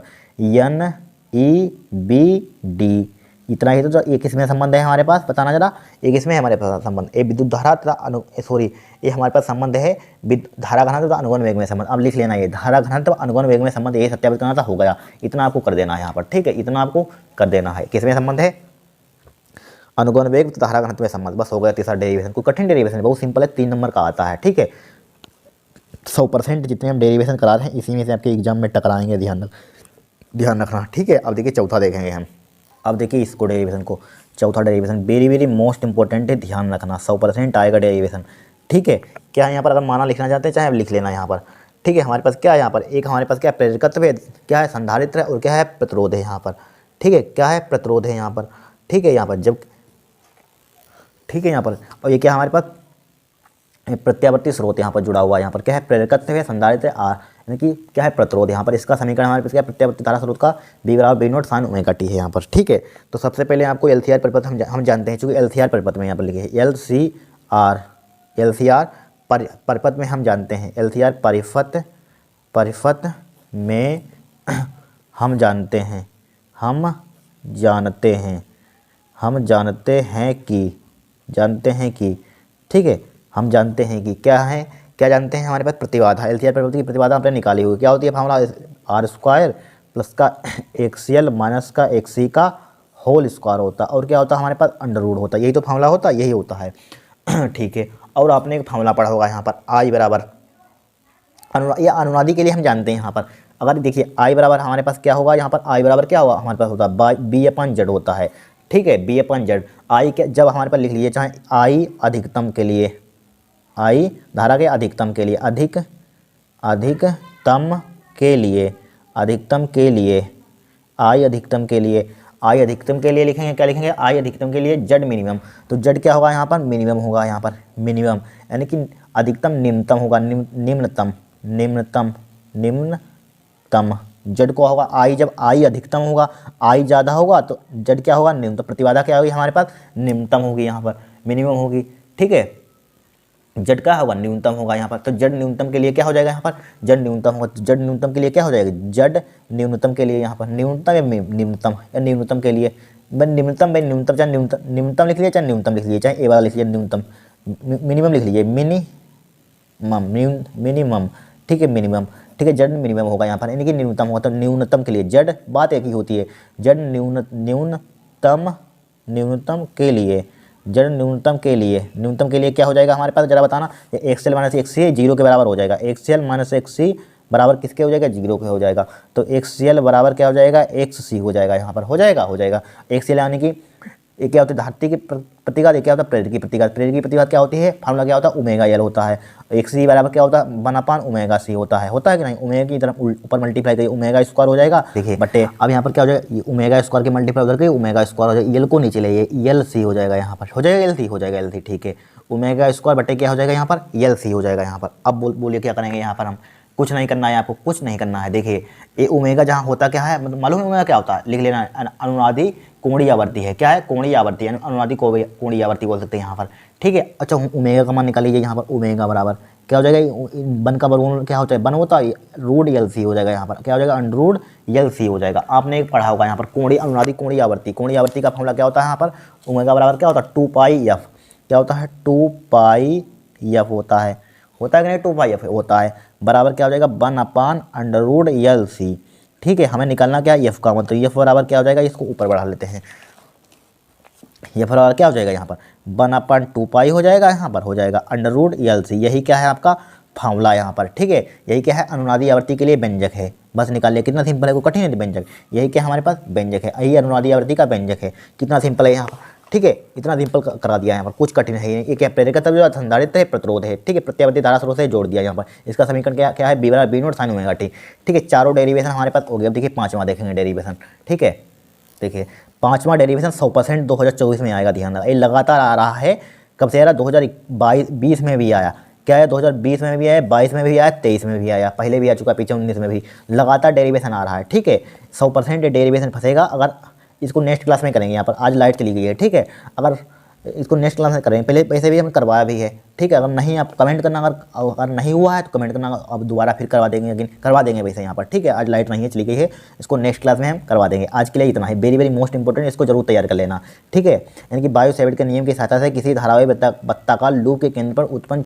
NeBD। इतना ही तो ये किसमें संबंध है हमारे पास, बताना जरा। ये किसमें है हमारे पास संबंध, ये विद्युत धारा तथा ये हमारे पास संबंध है धारा घनत्व तथा अनुगमन वेग में संबंध। अब लिख लेना, ये धारा घनत्व अनुगमन वेग में संबंध, ये सत्यापित करना था, हो गया। इतना आपको कर देना है यहाँ पर, ठीक है। इतना आपको कर देना है, किसमें संबंध है, अनुगमन वेग तथा धारा घनत्व में संबंध, बस हो गया तीसरा डेरिवेशन। कोई कठिन डेरिवेशन बहुत सिंपल है, 3 नंबर का आता है, ठीक है। 100% जितने हम डेरिवेशन करा रहे हैं इसी में से आपके एग्जाम में टकराएंगे, ध्यान रखना, ठीक है। अब देखिए चौथा देखेंगे हम। अब देखिए इसको डेरिवेशन को, चौथा डेरिवेशन वेरी मोस्ट इंपॉर्टेंट है, ध्यान रखना, 100% आएगा डेरिवेशन, ठीक है, क्या है यहाँ पर, अगर माना लिखना चाहते हैं चाहे लिख लेना यहाँ पर। ठीक है, हमारे पास क्या है यहाँ पर, एक हमारे पास क्या है प्रेरकत्व है, क्या है संधारित्र है, और क्या है प्रतिरोध है यहाँ पर। ठीक है, क्या है प्रतिरोध है यहाँ पर। ठीक है, यहाँ पर जब, ठीक है यहाँ पर, और ये क्या हमारे पास प्रत्यावर्ती स्रोत यहाँ पर जुड़ा हुआ है। यहाँ पर क्या है प्रेरकत्व है, संधारित्र है, यानी कि क्या है प्रतिरोध। यहाँ पर इसका समीकरण हमारे पास क्या है प्रत्यावर्ती धारा स्रोत का B बराबर B not sine omega T है यहाँ पर। ठीक है, तो सबसे पहले आपको LCR परिपथ हम जानते हैं, चूँकि LCR परिपथ में यहाँ पर लिखे हैं LCR परिपथ में हम जानते हैं, LCR परिपथ में हम जानते हैं कि ठीक है, हम जानते हैं कि क्या है, क्या जानते हैं हमारे पास प्रतिबाधा। LCR परिपथ की प्रतिबाधा हमने निकाली हुई, क्या होती है फार्मूला R² प्लस का XCL माइनस का XC का होल स्क्वायर होता है, और क्या होता है हमारे पास अंडर रूट होता है, यही तो फार्मूला होता है, यही होता है। ठीक है, और आपने एक फार्मूला पढ़ा होगा यहाँ पर I बराबर या अनुनादी के लिए हम जानते हैं यहाँ पर, अगर देखिए I बराबर हमारे पास क्या होगा यहाँ पर, I बराबर क्या होगा हमारे पास होता है B/Z होता है। ठीक है, B/Z I के जब हमारे पास लिख लीजिए, चाहे I अधिकतम के लिए, I धारा के अधिकतम के लिए, अधिकतम I अधिकतम के लिए लिखेंगे, क्या लिखेंगे I अधिकतम के लिए Z मिनिमम, तो Z क्या होगा यहाँ पर मिनिमम होगा, यहाँ पर मिनिमम यानी कि अधिकतम निम्नतम होगा, निम्नतम Z को होगा I, जब I अधिकतम होगा, I ज़्यादा होगा तो Z क्या होगा निम्नतम, प्रतिबाधा क्या होगी हमारे पास निम्नतम होगी, यहाँ पर मिनिमम होगी। ठीक है, Z क्या होगा न्यूनतम होगा यहाँ पर, तो Z न्यूनतम के लिए क्या हो जाएगा यहाँ पर, Z न्यूनतम होगा, Z न्यूनतम के लिए क्या हो जाएगा, Z न्यूनतम के लिए यहाँ पर न्यूनतम या निम्नतम, या न्यूनतम के लिए निम्नतम चाहे न्यूनतम लिख लीजिए, चाहे न्यूनतम लिख लीजिए, चाहे ए वाला लिख लीजिए न्यूनतम, मिनिमम लिख लीजिए मिनिमम। ठीक है, मिनिमम, ठीक है, Z मिनिमम होगा यहाँ पर, यानी कि न्यूनतम होगा, तो न्यूनतम के लिए Z बात एक ही होती है, Z न्यूनतम के लिए क्या हो जाएगा हमारे पास, जरा बताना। XCL माइनस XC 0 के बराबर हो जाएगा, XCL माइनस XC बराबर किसके हो जाएगा 0 के हो जाएगा, तो XCL बराबर क्या हो जाएगा XC हो जाएगा, यहाँ पर हो जाएगा XCL यानी कि ये क्या होती है धारती की प्रतिघात, क्या होता है प्रेरक की प्रतिघात, क्या होती है फार्मूला क्या होता है ओमेगा L होता है, XC बराबर क्या होता है 1/ओमेगा C होता है कि नहीं, ओमेगा की तरफ ऊपर मल्टीप्लाई करिए ओमेगा स्क्वायर हो जाएगा। देखिए बटे अब यहाँ पर क्या हो जाएगा ओमेगा स्क्वायर के मल्टीप्लाई उधर के ओमेगा स्क्वायर हो जाएगा, L को नीचे ले LC हो जाएगा, यहाँ पर हो जाएगा LC। ठीक है, ओमेगा स्क्वायर बटे क्या हो जाएगा यहाँ पर LC हो जाएगा यहाँ पर। अब बोलिए क्या करेंगे यहाँ पर, हम कुछ नहीं करना है, आपको कुछ नहीं करना है। देखिए ये ओमेगा जहाँ होता क्या है, मतलब मालूम है ओमेगा क्या होता है, लिख लेना, अनुनादी कोणीय आवर्ती है, क्या है कोणीय आवर्ती, यानी अनुनादी कोणीय आवर्ती बोल सकते हैं यहाँ पर। ठीक है, अच्छा ओमेगा का मान निकाल लीजिए, यहाँ पर ओमेगा बराबर क्या हो जाएगा, 1 का वर्गमूल क्या होता है 1 होता है, रूट LC हो जाएगा यहाँ पर, क्या हो जाएगा अंडर LC हो जाएगा। आपने एक पढ़ा होगा यहाँ पर अनुनादी कोणीय आवर्ती का फॉर्मूला क्या होता है यहाँ पर, ओमेगा बराबर क्या होता है 2πf, क्या होता है 2πf होता है कि नहीं, 2πf होता है, बराबर क्या हो जाएगा 1/√LC। ठीक है, हमें निकालना क्या है f का मान, तो f बराबर क्या हो जाएगा, इसको ऊपर बढ़ा लेते हैं, f बराबर क्या हो जाएगा यहाँ पर 1/2π हो जाएगा, यहाँ पर हो जाएगा √LC। यही क्या है आपका फार्मूला यहाँ पर। ठीक है, यही क्या है अनुनादी आवर्ती के लिए व्यंजक है, बस निकाल लिया, कितना सिंपल है, कोई कठिन है व्यंजक, यही क्या हमारे पास व्यंजक है, यही अनुनादी आवर्ती का व्यंजक है, कितना सिंपल है यहाँ पर। ठीक है, इतना सिंपल करा दिया यहाँ पर, कुछ कठिन है ये क्या प्रेरकत्व जो संधारित्र है प्रतिरोध है। ठीक है, प्रत्यावर्ती धारा स्रोत से जोड़ दिया यहाँ पर, इसका समीकरण क्या है B बराबर B not sine omega T. ठीक है, चारों डेरिवेशन हमारे पास हो गया। अब देखिए पाँचवा देखेंगे डेरिवेशन। ठीक है, देखिए पाँचवा डेरिवेशन 100% 2024 में आएगा, ध्यान रखना, ये लगातार आ रहा है, कब से आ रहा है 2020 में भी आया, क्या है 2020 में भी आया, 22 में भी आया, 23 में भी आया, पहले भी आ चुका, पीछे 19 में भी, लगातार डेरिवेशन आ रहा है। ठीक है, 100% डेरिवेशन फंसेगा, अगर इसको नेक्स्ट क्लास में करेंगे। यहाँ पर आज लाइट चली गई है, ठीक है, अगर इसको नेक्स्ट क्लास में करेंगे, पहले पैसे भी हम करवाया भी है। ठीक है, अगर नहीं आप कमेंट करना, अगर नहीं हुआ है तो कमेंट करना, अब दोबारा फिर करवा देंगे, लेकिन करवा देंगे वैसे यहाँ पर। ठीक है, आज लाइट नहीं है, चली गई है, इसको नेक्स्ट क्लास में हम करवा देंगे। आज के लिए इतना ही, वेरी मोस्ट इंपॉर्टेंट, इसको जरूर तैयार कर लेना। ठीक है, यानी कि बायो सेवर्ट के नियम की सहायता से किसी धारावाही वृत्ताकार लूप के केंद्र पर उत्पन्न